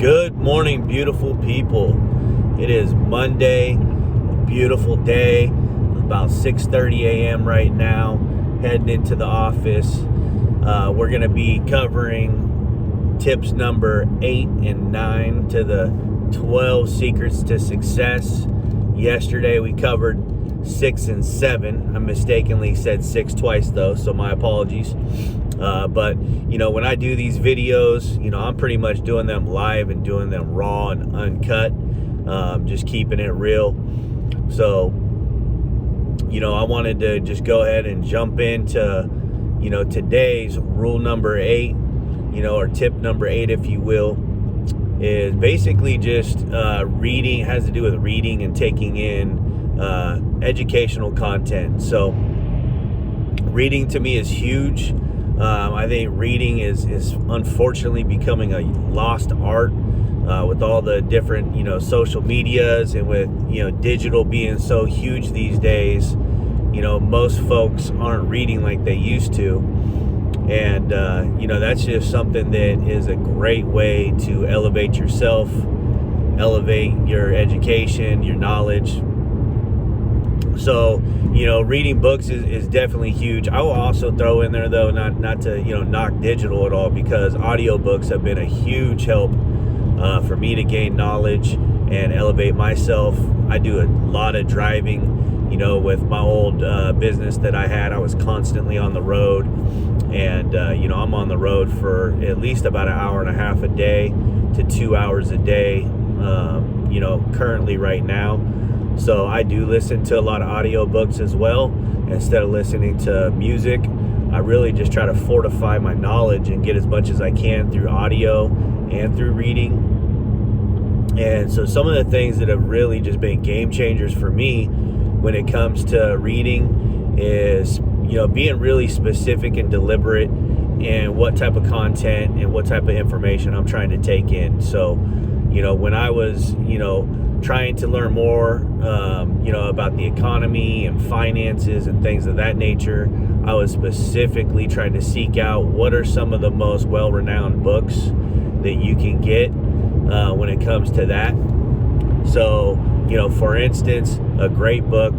Good morning, beautiful people. It is Monday, a beautiful day, about 6:30 a.m. right now, heading into the office. We're going to be covering tips number 8 and 9 to the 12 secrets to success. Yesterday we covered 6 and 7. I mistakenly said 6 twice though, so my apologies. But when I do these videos, I'm pretty much doing them live and doing them raw and uncut, just keeping it real. So, I wanted to just go ahead and jump into, today's rule number 8, or tip number 8, if you will, is basically just reading. It has to do with reading and taking in educational content. So reading to me is huge. I think reading is unfortunately becoming a lost art with all the different, social medias, and with, digital being so huge these days. Most folks aren't reading like they used to. And, that's just something that is a great way to elevate yourself, elevate your education, your knowledge. So, reading books is definitely huge. I will also throw in there, though, not to, knock digital at all, because audiobooks have been a huge help for me to gain knowledge and elevate myself. I do a lot of driving, with my old business that I had. I was constantly on the road, and, I'm on the road for at least about an hour and a half a day to 2 hours a day, currently right now. So I do listen to a lot of audiobooks as well. Instead of listening to music, I really just try to fortify my knowledge and get as much as I can through audio and through reading. And so some of the things that have really just been game changers for me when it comes to reading is, being really specific and deliberate in what type of content and what type of information I'm trying to take in. So, when I was, trying to learn more, about the economy and finances and things of that nature, I was specifically trying to seek out what are some of the most well-renowned books that you can get when it comes to that. So, for instance, a great book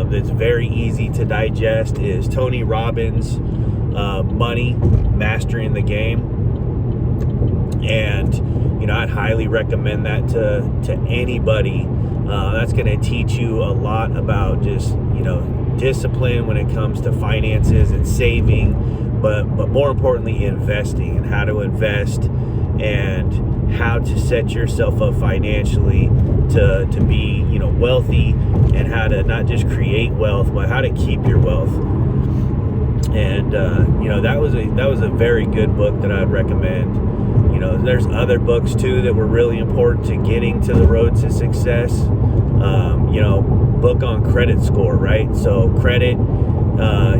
that's very easy to digest is Tony Robbins' Money, Mastering the Game. And I'd highly recommend that to anybody. That's going to teach you a lot about just, discipline when it comes to finances and saving, but more importantly, investing, and how to invest and how to set yourself up financially to be, wealthy, and how to not just create wealth, but how to keep your wealth. And, that was a very good book that I'd recommend. There's other books too that were really important to getting to the road to success. Book on credit score, right? So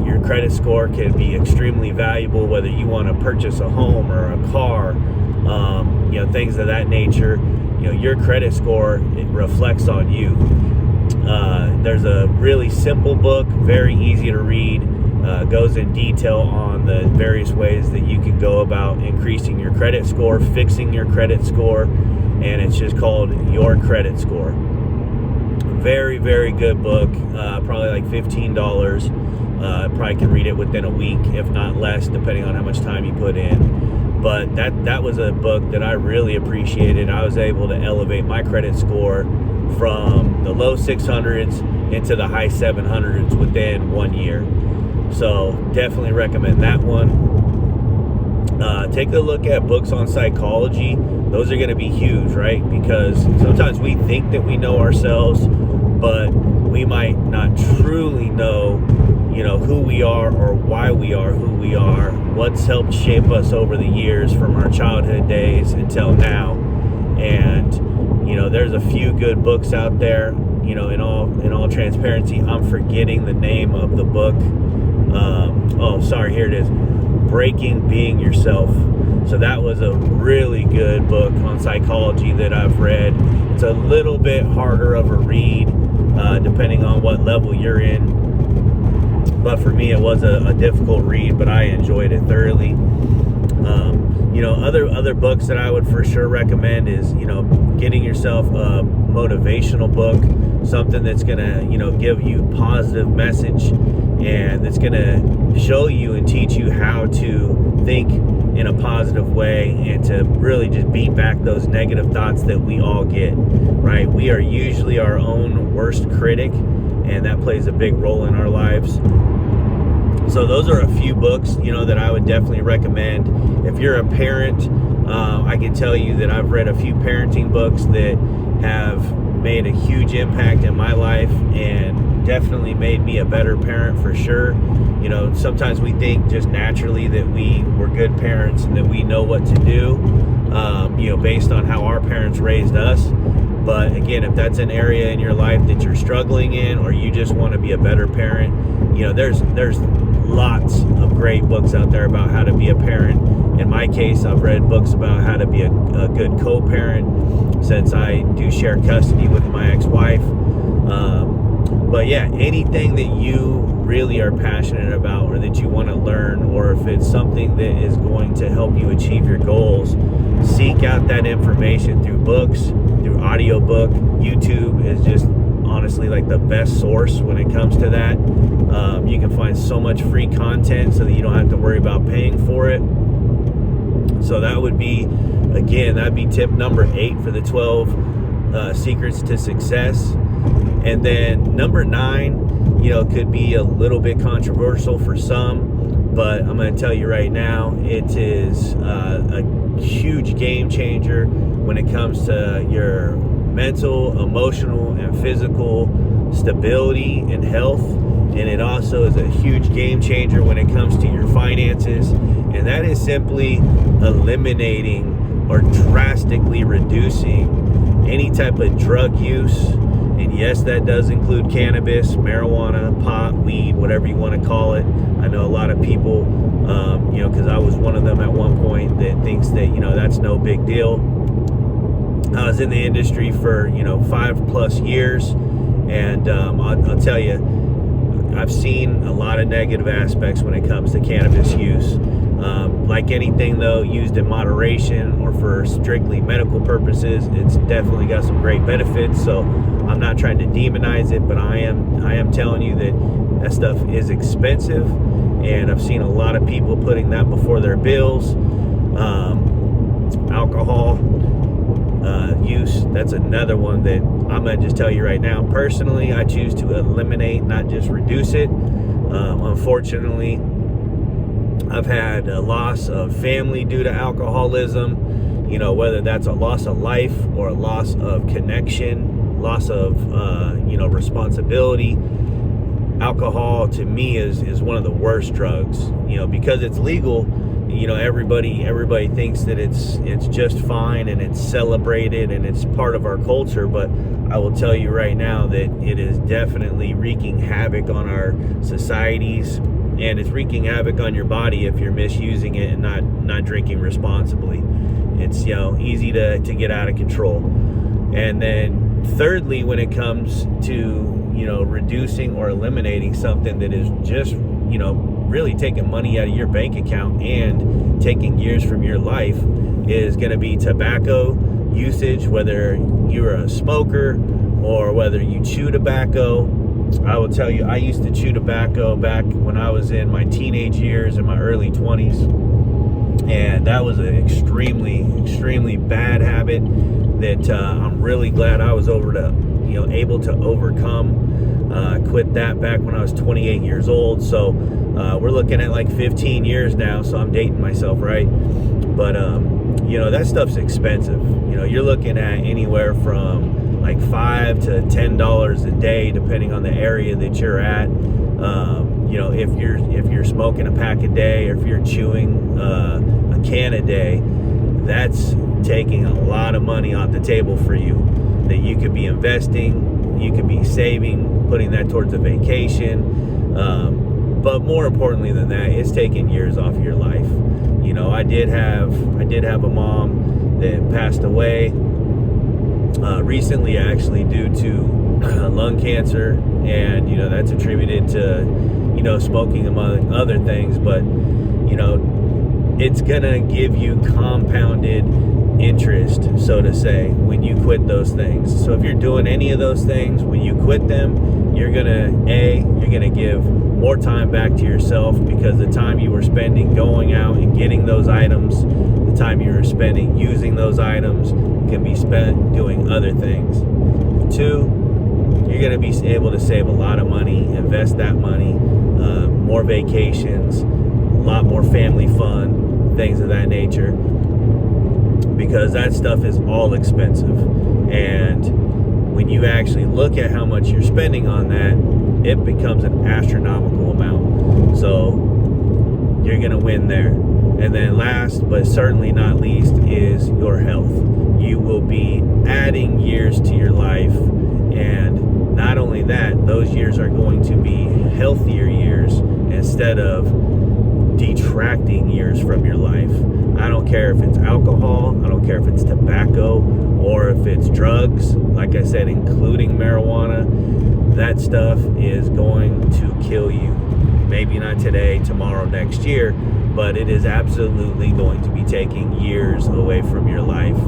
your credit score can be extremely valuable, whether you want to purchase a home or a car, things of that nature. Your credit score, it reflects on you. There's a really simple book, very easy to read. Goes in detail on the various ways that you can go about increasing your credit score, fixing your credit score, and it's just called Your Credit Score. Very, very good book, probably like $15. Probably can read it within a week, if not less, depending on how much time you put in. But that was a book that I really appreciated. I was able to elevate my credit score from the low 600s into the high 700s within 1 year. So definitely recommend that one. Take a look at books on psychology. Those are going to be huge, right? Because sometimes we think that we know ourselves, but we might not truly know, who we are or why we are who we are, what's helped shape us over the years from our childhood days until now. And, there's a few good books out there. In all transparency, I'm forgetting the name of the book. Here it is. Breaking Being Yourself. So that was a really good book on psychology that I've read. It's a little bit harder of a read, depending on what level you're in. But for me, it was a difficult read, but I enjoyed it thoroughly. Other books that I would for sure recommend is, getting yourself a motivational book, something that's going to, give you positive message, and that's going to show you and teach you how to think in a positive way, and to really just beat back those negative thoughts that we all get, right? We are usually our own worst critic, and that plays a big role in our lives. So those are a few books, that I would definitely recommend. If you're a parent, I can tell you that I've read a few parenting books that have made a huge impact in my life, and definitely made me a better parent for sure. Sometimes we think just naturally that we're good parents and that we know what to do, based on how our parents raised us. But again, if that's an area in your life that you're struggling in, or you just want to be a better parent, there's lots of great books out there about how to be a parent. In my case, I've read books about how to be a good co-parent, since I do share custody with my ex-wife. But yeah, anything that you really are passionate about, or that you want to learn, or if it's something that is going to help you achieve your goals, seek out that information through books, through audiobook. YouTube is just honestly like the best source when it comes to that. You can find so much free content so that you don't have to worry about paying for it. So that would be, that'd be tip number 8 for the 12 secrets to success. And then number 9, could be a little bit controversial for some, but I'm going to tell you right now, it is a huge game changer when it comes to your mental, emotional, and physical stability and health. And it also is a huge game changer when it comes to your finances. And that is simply eliminating or drastically reducing any type of drug use. And yes, that does include cannabis, marijuana, pot, weed, whatever you want to call it. I know a lot of people, because I was one of them at one point, that thinks that, that's no big deal. I was in the industry for, 5+ years. And I'll tell you, I've seen a lot of negative aspects when it comes to cannabis use. Like anything though, used in moderation or for strictly medical purposes, it's definitely got some great benefits. So I'm not trying to demonize it, but I am telling you that stuff is expensive, and I've seen a lot of people putting that before their bills. Alcohol use, that's another one that I'm going to just tell you right now. Personally, I choose to eliminate, not just reduce it. Unfortunately, I've had a loss of family due to alcoholism, whether that's a loss of life or a loss of connection, loss of, responsibility. Alcohol to me is one of the worst drugs, because it's legal. Everybody thinks that it's just fine and it's celebrated and it's part of our culture, but I will tell you right now that it is definitely wreaking havoc on our societies, and it's wreaking havoc on your body if you're misusing it and not drinking responsibly. It's easy to get out of control. And then thirdly, when it comes to reducing or eliminating something that is just really taking money out of your bank account and taking years from your life, is going to be tobacco usage, whether you're a smoker or whether you chew tobacco. I will tell you, I used to chew tobacco back when I was in my teenage years, in my early 20s, and that was an extremely bad habit that I'm really glad I was able to overcome. Quit that back when I was 28 years old. So we're looking at like 15 years now, so I'm dating myself, right? But that stuff's expensive. You're looking at anywhere from like $5 to $10 a day, depending on the area that you're at. If you're smoking a pack a day, or if you're chewing a can a day, that's taking a lot of money off the table for you that you could be investing, you could be saving, putting that towards a vacation. But more importantly than that, it's taking years off your life. I did have a mom that passed away recently, actually, due to lung cancer, and that's attributed to smoking, among other things. But it's gonna give you compounded interest, so to say, when you quit those things. So if you're doing any of those things, when you quit them, you're gonna give more time back to yourself, because the time you were spending going out and getting those items, the time you were spending using those items, can be spent doing other things. 2, you're gonna be able to save a lot of money, invest that money, more vacations, a lot more family fun, things of that nature, because that stuff is all expensive. And when you actually look at how much you're spending on that, it becomes an astronomical amount. So you're gonna win there. And then last but certainly not least is your health. You will be adding years to your life, and not only that, those years are going to be healthier years instead of detracting years from your life. I don't care if it's alcohol, I don't care if it's tobacco, or if it's drugs, like I said, including marijuana. That stuff is going to kill you. Maybe not today, tomorrow, next year, but it is absolutely going to be taking years away from your life.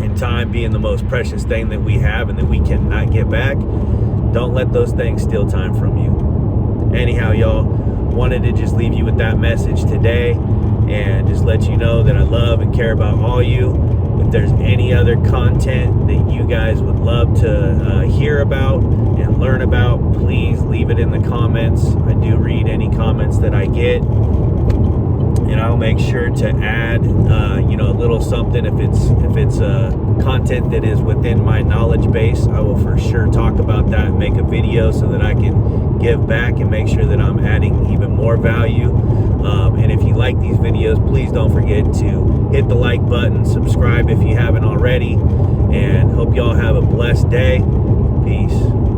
And time being the most precious thing that we have and that we cannot get back, don't let those things steal time from you. Anyhow, y'all, wanted to just leave you with that message today, and just let you know that I love and care about all you. If there's any other content that you guys would love to hear about and learn about, please leave it in the comments. I do read any comments that I get, and I'll make sure to add a little something. If it's content that is within my knowledge base, I will for sure talk about that and make a video so that I can give back and make sure that I'm adding even more value. And if you like these videos, please don't forget to hit the like button, subscribe if you haven't already, and hope y'all have a blessed day. Peace.